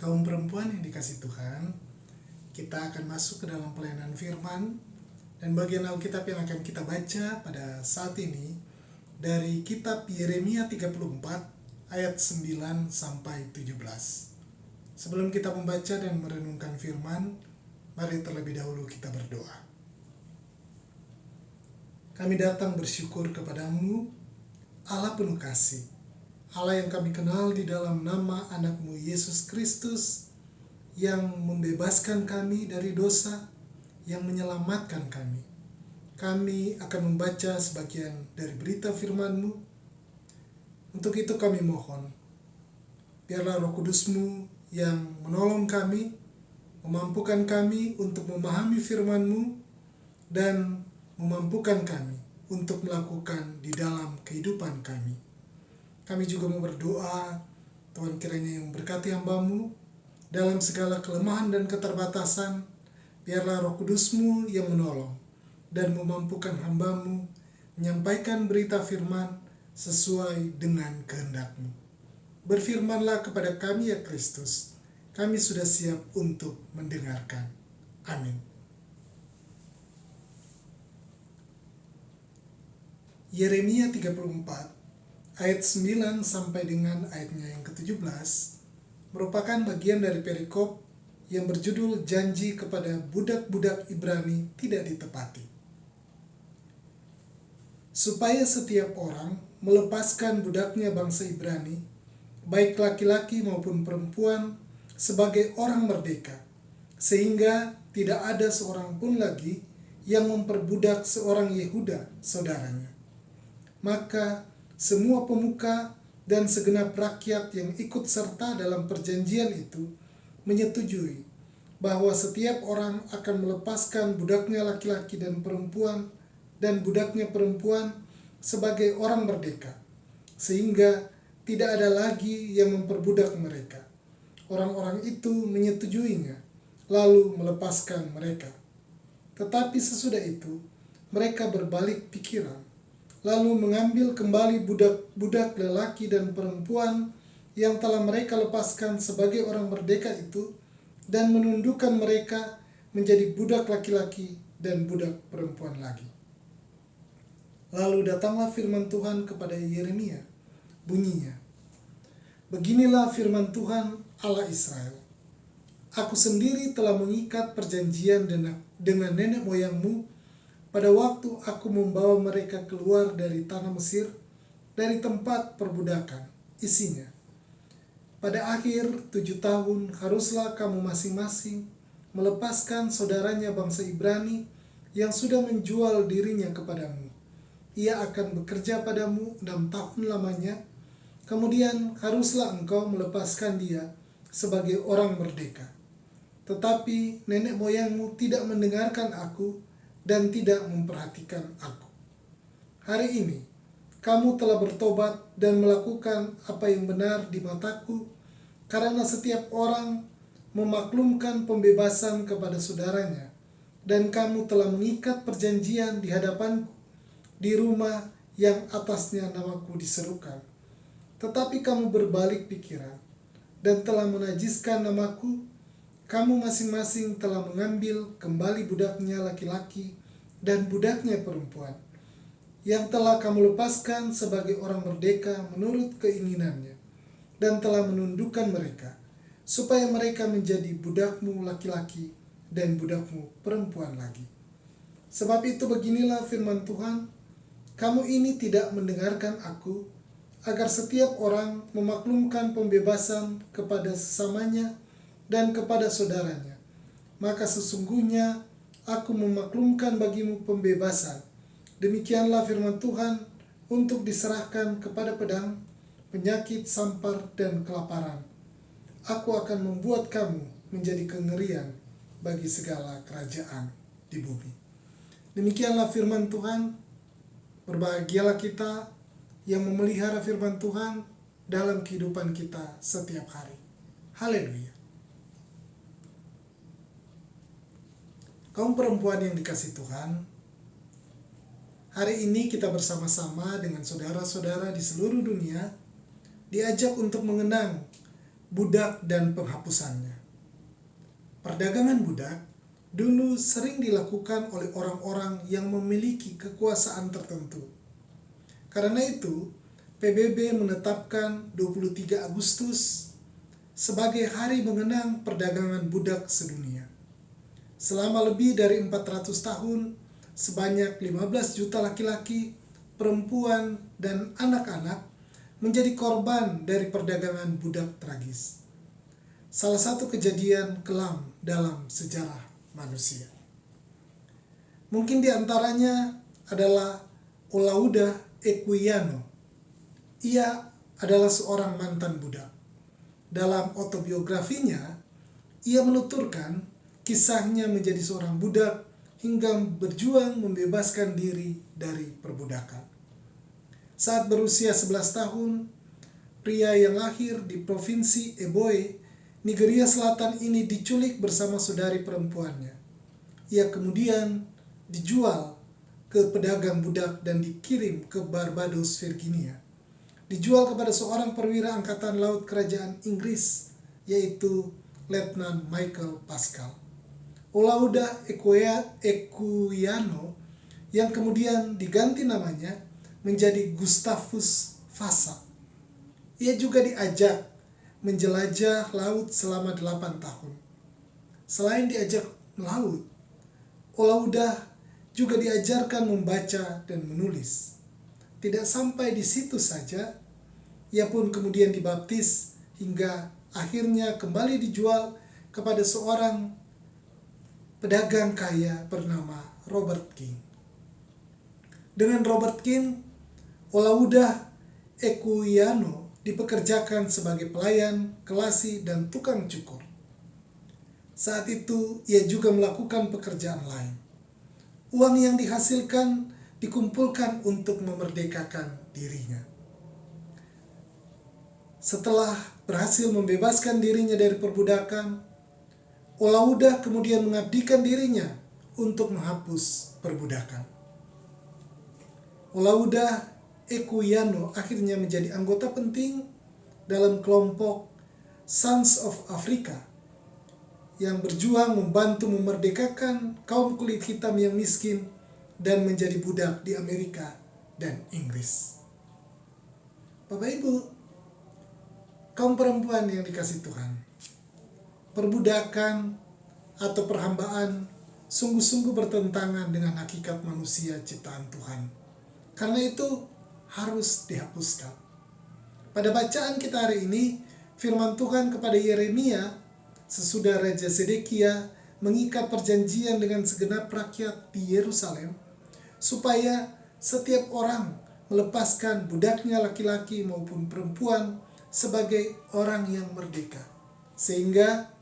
Kaum perempuan yang dikasih Tuhan, kita akan masuk ke dalam pelayanan firman, dan bagian Alkitab yang akan kita baca pada saat ini dari kitab Yeremia 34 ayat 9 sampai 17. Sebelum kita membaca dan merenungkan firman, mari terlebih dahulu kita berdoa. Kami datang bersyukur kepadamu, Allah penuh kasih, Allah yang kami kenal di dalam nama anak-Mu Yesus Kristus, yang membebaskan kami dari dosa, yang menyelamatkan kami. Kami akan membaca sebagian dari berita firman-Mu. Untuk itu kami mohon, biarlah Roh Kudus-Mu yang menolong kami, memampukan kami untuk memahami firman-Mu, dan memampukan kami untuk melakukan di dalam kehidupan kami. Kami juga mau berdoa, Tuhan kiranya yang berkati hamba-Mu dalam segala kelemahan dan keterbatasan, biarlah Roh Kudus-Mu yang menolong dan memampukan hamba-Mu menyampaikan berita firman sesuai dengan kehendak-Mu. Berfirmanlah kepada kami ya Kristus, kami sudah siap untuk mendengarkan. Amin. Yeremia 34 ayat 9 sampai dengan ayatnya yang ke-17 merupakan bagian dari perikop yang berjudul janji kepada budak-budak Ibrani tidak ditepati. Supaya setiap orang melepaskan budaknya bangsa Ibrani, baik laki-laki maupun perempuan, sebagai orang merdeka, sehingga tidak ada seorang pun lagi yang memperbudak seorang Yehuda saudaranya. Maka semua pemuka dan segenap rakyat yang ikut serta dalam perjanjian itu menyetujui bahwa setiap orang akan melepaskan budaknya laki-laki dan perempuan dan budaknya perempuan sebagai orang merdeka, sehingga tidak ada lagi yang memperbudak mereka. Orang-orang itu menyetujuinya, lalu melepaskan mereka. Tetapi sesudah itu, mereka berbalik pikiran, lalu mengambil kembali budak-budak lelaki dan perempuan yang telah mereka lepaskan sebagai orang merdeka itu, dan menundukkan mereka menjadi budak laki-laki dan budak perempuan lagi. Lalu datanglah firman Tuhan kepada Yeremia, bunyinya, beginilah firman Tuhan Allah Israel, aku sendiri telah mengikat perjanjian dengan nenek moyangmu pada waktu aku membawa mereka keluar dari tanah Mesir, dari tempat perbudakan, isinya. Pada akhir 7 tahun haruslah kamu masing-masing melepaskan saudaranya bangsa Ibrani yang sudah menjual dirinya kepadamu. Ia akan bekerja padamu 6 tahun lamanya, kemudian haruslah engkau melepaskan dia sebagai orang merdeka. Tetapi nenek moyangmu tidak mendengarkan aku dan tidak memperhatikan aku. Hari ini, kamu telah bertobat dan melakukan apa yang benar di mataku, karena setiap orang memaklumkan pembebasan kepada saudaranya, dan kamu telah mengikat perjanjian di hadapanku, di rumah yang atasnya namaku diserukan. Tetapi kamu berbalik pikiran, dan telah menajiskan namaku. Kamu masing-masing telah mengambil kembali budaknya laki-laki dan budaknya perempuan, yang telah kamu lepaskan sebagai orang merdeka menurut keinginannya, dan telah menundukkan mereka, supaya mereka menjadi budakmu laki-laki dan budakmu perempuan lagi. Sebab itu beginilah firman Tuhan, kamu ini tidak mendengarkan aku, agar setiap orang memaklumkan pembebasan kepada sesamanya dan kepada saudaranya. Maka sesungguhnya aku memaklumkan bagimu pembebasan. Demikianlah firman Tuhan, untuk diserahkan kepada pedang, penyakit, sampar, dan kelaparan. Aku akan membuat kamu menjadi kengerian bagi segala kerajaan di bumi. Demikianlah firman Tuhan. Berbahagialah kita yang memelihara firman Tuhan dalam kehidupan kita setiap hari. Haleluya. Kaum perempuan yang dikasihi Tuhan, hari ini kita bersama-sama dengan saudara-saudara di seluruh dunia diajak untuk mengenang budak dan penghapusannya. Perdagangan budak dulu sering dilakukan oleh orang-orang yang memiliki kekuasaan tertentu. Karena itu, PBB menetapkan 23 Agustus sebagai hari mengenang perdagangan budak sedunia. Selama lebih dari 400 tahun, sebanyak 15 juta laki-laki, perempuan, dan anak-anak menjadi korban dari perdagangan budak tragis. Salah satu kejadian kelam dalam sejarah manusia. Mungkin di antaranya adalah Olaudah Equiano. Ia adalah seorang mantan budak. Dalam autobiografinya, ia menuturkan kisahnya menjadi seorang budak hingga berjuang membebaskan diri dari perbudakan. Saat berusia 11 tahun, pria yang lahir di provinsi Ebonyi, Nigeria Selatan ini diculik bersama saudari perempuannya. Ia kemudian dijual ke pedagang budak dan dikirim ke Barbados, Virginia. Dijual kepada seorang perwira angkatan laut kerajaan Inggris, yaitu Letnan Michael Pascal. Olaudah Equiano yang kemudian diganti namanya menjadi Gustavus Vassa. Ia juga diajak menjelajah laut selama 8 tahun. Selain diajak melaut, Olaudah juga diajarkan membaca dan menulis. Tidak sampai di situ saja, ia pun kemudian dibaptis hingga akhirnya kembali dijual kepada seorang pedagang kaya bernama Robert King. Dengan Robert King, Olaudah Equiano dipekerjakan sebagai pelayan, kelasi, dan tukang cukur. Saat itu, ia juga melakukan pekerjaan lain. Uang yang dihasilkan dikumpulkan untuk memerdekakan dirinya. Setelah berhasil membebaskan dirinya dari perbudakan, Olaudah kemudian mengabdikan dirinya untuk menghapus perbudakan. Olaudah Equiano akhirnya menjadi anggota penting dalam kelompok Sons of Africa yang berjuang membantu memerdekakan kaum kulit hitam yang miskin dan menjadi budak di Amerika dan Inggris. Bapak Ibu, kaum perempuan yang dikasihi Tuhan, perbudakan atau perhambaan sungguh-sungguh bertentangan dengan hakikat manusia ciptaan Tuhan. Karena itu harus dihapuskan. Pada bacaan kita hari ini, firman Tuhan kepada Yeremia sesudah Raja Zedekia mengikat perjanjian dengan segenap rakyat di Yerusalem supaya setiap orang melepaskan budaknya laki-laki maupun perempuan sebagai orang yang merdeka, sehingga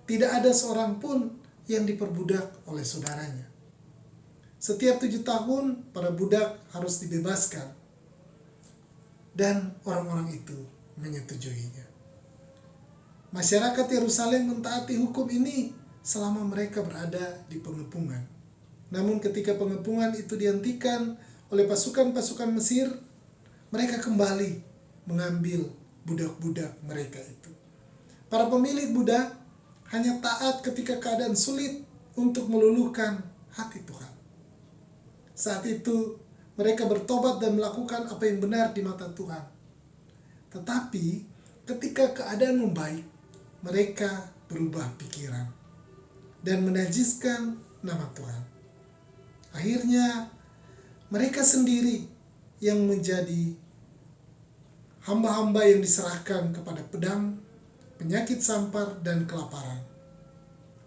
tidak ada seorang pun yang diperbudak oleh saudaranya. Setiap 7 tahun para budak harus dibebaskan, dan orang-orang itu menyetujuinya. Masyarakat Yerusalem mentaati hukum ini selama mereka berada di pengepungan. Namun ketika pengepungan itu dihentikan oleh pasukan-pasukan Mesir, mereka kembali mengambil budak-budak mereka itu. Para pemilik budak hanya taat ketika keadaan sulit untuk meluluhkan hati Tuhan. Saat itu mereka bertobat dan melakukan apa yang benar di mata Tuhan. Tetapi ketika keadaan membaik, mereka berubah pikiran dan menajiskan nama Tuhan. Akhirnya mereka sendiri yang menjadi hamba-hamba yang diserahkan kepada pedang, penyakit sampar, dan kelaparan.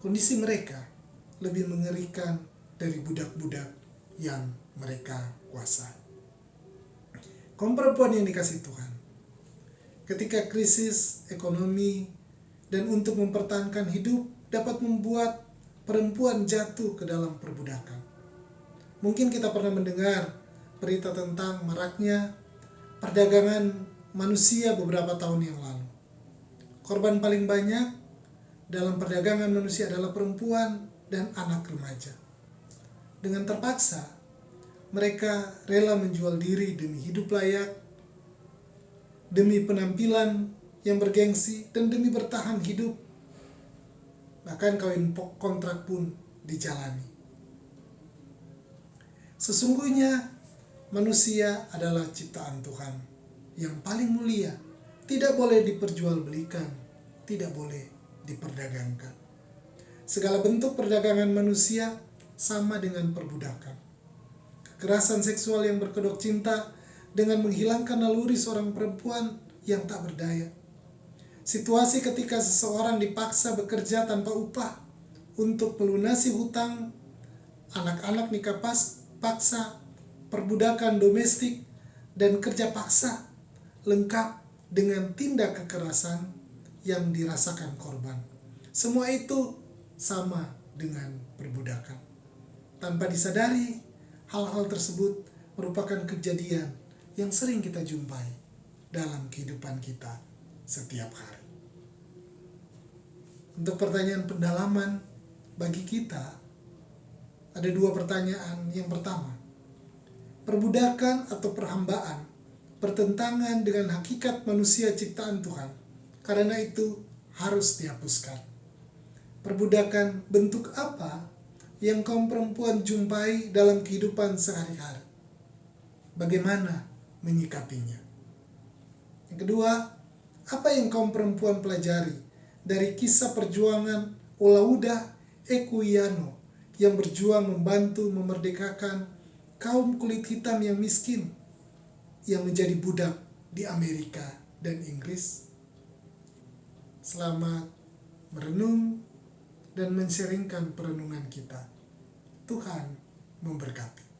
Kondisi mereka lebih mengerikan dari budak-budak yang mereka kuasai. Kaum perempuan yang dikasihi Tuhan, ketika krisis ekonomi dan untuk mempertahankan hidup dapat membuat perempuan jatuh ke dalam perbudakan. Mungkin kita pernah mendengar berita tentang maraknya perdagangan manusia beberapa tahun yang lalu. Korban paling banyak dalam perdagangan manusia adalah perempuan dan anak remaja. Dengan terpaksa, mereka rela menjual diri demi hidup layak, demi penampilan yang bergengsi, dan demi bertahan hidup, bahkan kawin kontrak pun dijalani. Sesungguhnya manusia adalah ciptaan Tuhan yang paling mulia, tidak boleh diperjualbelikan, tidak boleh diperdagangkan. Segala bentuk perdagangan manusia sama dengan perbudakan. Kekerasan seksual yang berkedok cinta dengan menghilangkan naluri seorang perempuan yang tak berdaya. Situasi ketika seseorang dipaksa bekerja tanpa upah untuk melunasi hutang, anak-anak nikah paksa, perbudakan domestik, dan kerja paksa, lengkap dengan tindak kekerasan yang dirasakan korban. Semua itu sama dengan perbudakan. Tanpa disadari, hal-hal tersebut merupakan kejadian yang sering kita jumpai dalam kehidupan kita setiap hari. Untuk pertanyaan pendalaman bagi kita, ada dua pertanyaan. Yang pertama, perbudakan atau perhambaan bertentangan dengan hakikat manusia ciptaan Tuhan. Karena itu harus dihapuskan. Perbudakan bentuk apa yang kaum perempuan jumpai dalam kehidupan sehari-hari? Bagaimana menyikapinya? Yang kedua, apa yang kaum perempuan pelajari dari kisah perjuangan Olaudah Equiano yang berjuang membantu memerdekakan kaum kulit hitam yang miskin yang menjadi budak di Amerika dan Inggris? Selamat merenung dan mensharingkan perenungan kita. Tuhan memberkati.